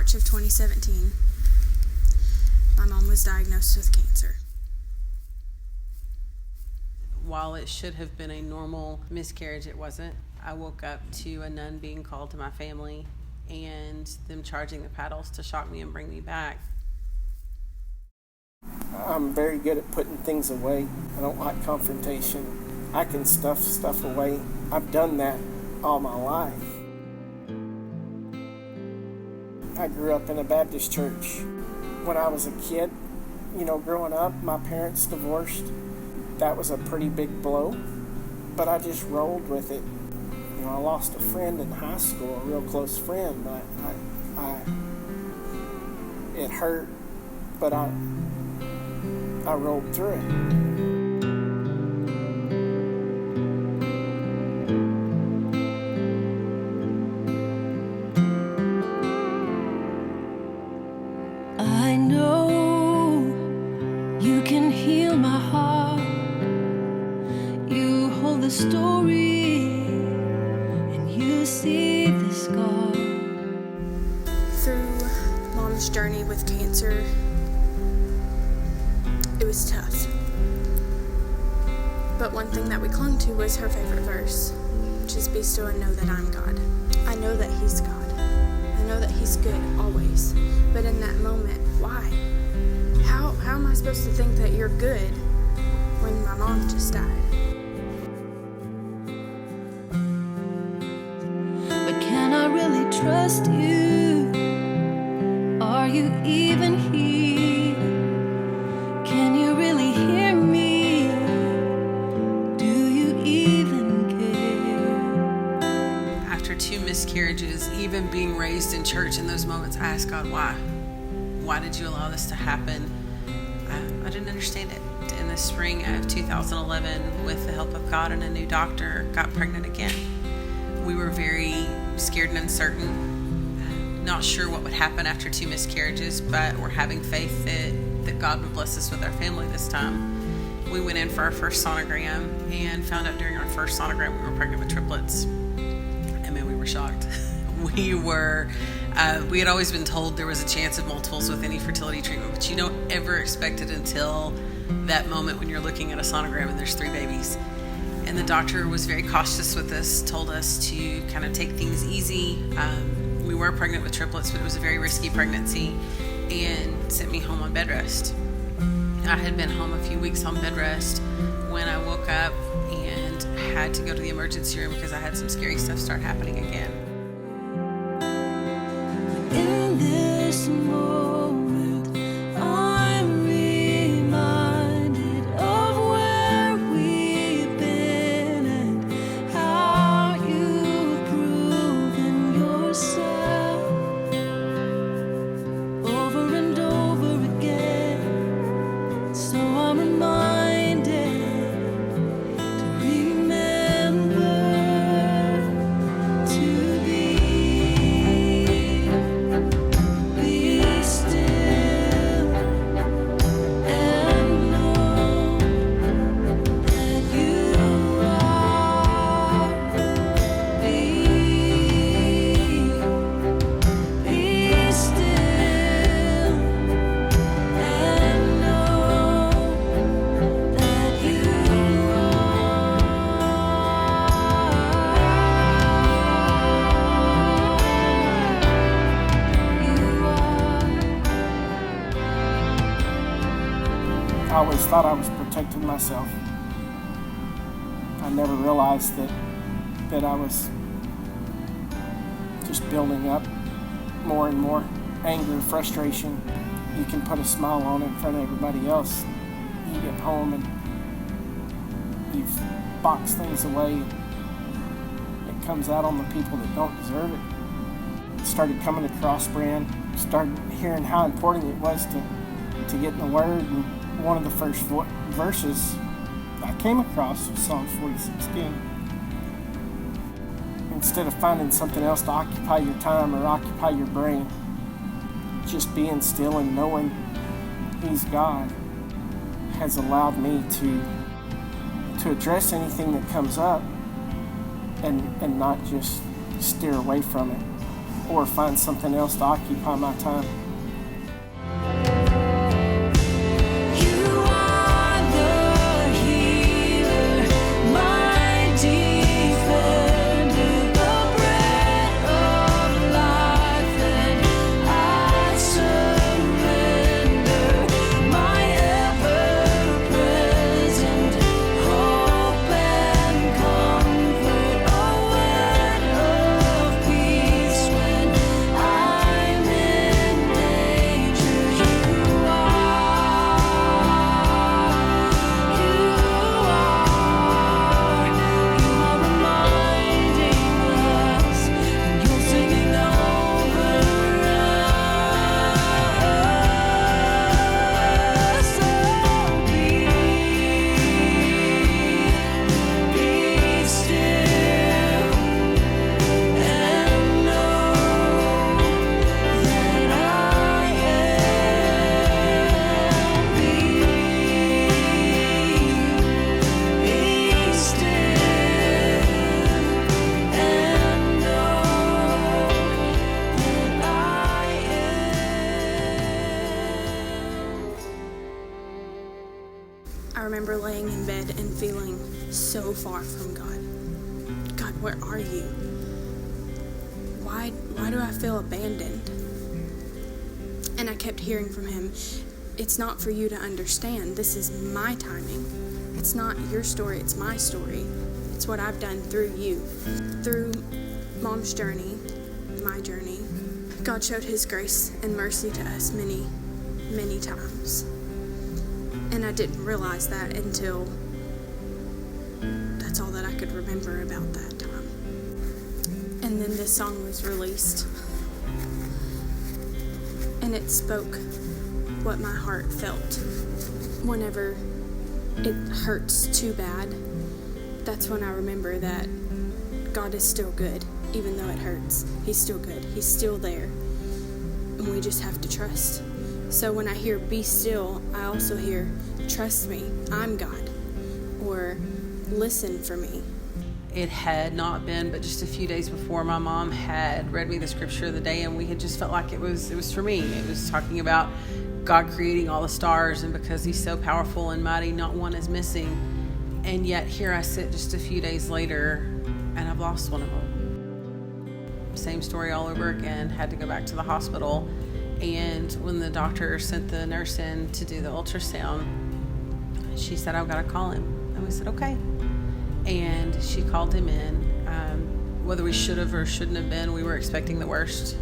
March of 2017, my mom was diagnosed with cancer. While it should have been a normal miscarriage, it wasn't. I woke up to a nun being called to my family and them charging the paddles to shock me and bring me back. I'm very good at putting things away. I don't like confrontation. I can stuff stuff away. I've done that all my life. I grew up in a Baptist church. When I was a kid, growing up, my parents divorced. That was a pretty big blow, but I just rolled with it. I lost a friend in high school, a real close friend. It hurt, but I rolled through it. I know you can heal my heart. You hold the story and you see the scar. Through Mom's journey with cancer, it was tough. But one thing that we clung to was her favorite verse, which is, "Be still and know that I'm God." I know that He's God. I know that He's good always. But in that moment, why? How am I supposed to think that you're good when my mom just died? But can I really trust you? Are you even here? Can you really hear me? Do you even care? After 2 miscarriages, even being raised in church in those moments, I asked God, why? Why did you allow this to happen? I didn't understand it. In the spring of 2011, with the help of God and a new doctor, got pregnant again. We were very scared and uncertain, not sure what would happen after 2 miscarriages, but we're having faith that God would bless us with our family this time. We went in for our first sonogram and found out during our first sonogram we were pregnant with triplets. And man, we were shocked. We had always been told there was a chance of multiples with any fertility treatment, but you don't ever expect it until that moment when you're looking at a sonogram and there's 3 babies. And the doctor was very cautious with us, told us to kind of take things easy. We were pregnant with triplets, but it was a very risky pregnancy, and sent me home on bed rest. I had been home a few weeks on bed rest when I woke up and had to go to the emergency room because I had some scary stuff start happening again. In this moment, I'm reminded of where we've been and how you've proven yourself over and over again. So I'm reminded to remember to be still and know that you are. Be still and know that you I always thought I was protecting myself. I never realized that I was just building up more and more anger, frustration. You can put a smile on in front of everybody else. You get home and you've boxed things away. It comes out on the people that don't deserve it. Started coming across Brand, started hearing how important it was to get in the Word, and one of the first verses I came across was Psalm 46:10. Instead of finding something else to occupy your time or occupy your brain, just being still and knowing He's God has allowed me to address anything that comes up and not just steer away from it. or find something else to occupy my time. I remember laying in bed and feeling so far from God. God, where are you? Why do I feel abandoned? And I kept hearing from him, it's not for you to understand. This is my timing. It's not your story, it's my story. It's what I've done through you. Through Mom's journey, my journey, God showed his grace and mercy to us many, many times. And I didn't realize that until that's all that I could remember about that time. And then this song was released. And it spoke what my heart felt. Whenever it hurts too bad, that's when I remember that God is still good. Even though it hurts, he's still good. He's still there. And we just have to trust. So when I hear be still, I also hear trust me, I'm God, or listen for me. It had not been but just a few days before my mom had read me the scripture of the day, and we had just felt like it was for me. It was talking about God creating all the stars, and because he's so powerful and mighty, not one is missing. And yet here I sit just a few days later and I've lost one of them. Same story all over again. Had to go back to the hospital. And when the doctor sent the nurse in to do the ultrasound, she said, I've got to call him. And we said, okay. And she called him in. Whether we should have or shouldn't have been, we were expecting the worst.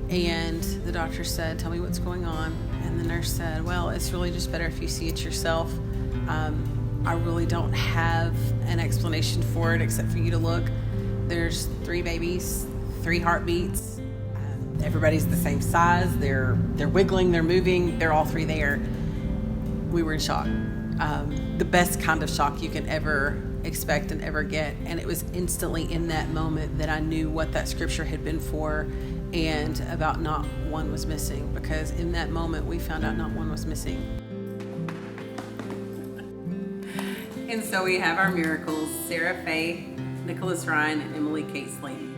And the doctor said, tell me what's going on. And the nurse said, well, it's really just better if you see it yourself. I really don't have an explanation for it except for you to look. There's 3 babies, 3 heartbeats. Everybody's the same size. They're wiggling, they're moving, they're all 3 there. We were in shock. The best kind of shock you can ever expect and ever get. And it was instantly in that moment that I knew what that scripture had been for, and about not one was missing, because in that moment we found out not one was missing. And so we have our miracles: Sarah Faye, Nicholas Ryan, and Emily Kate Slayton.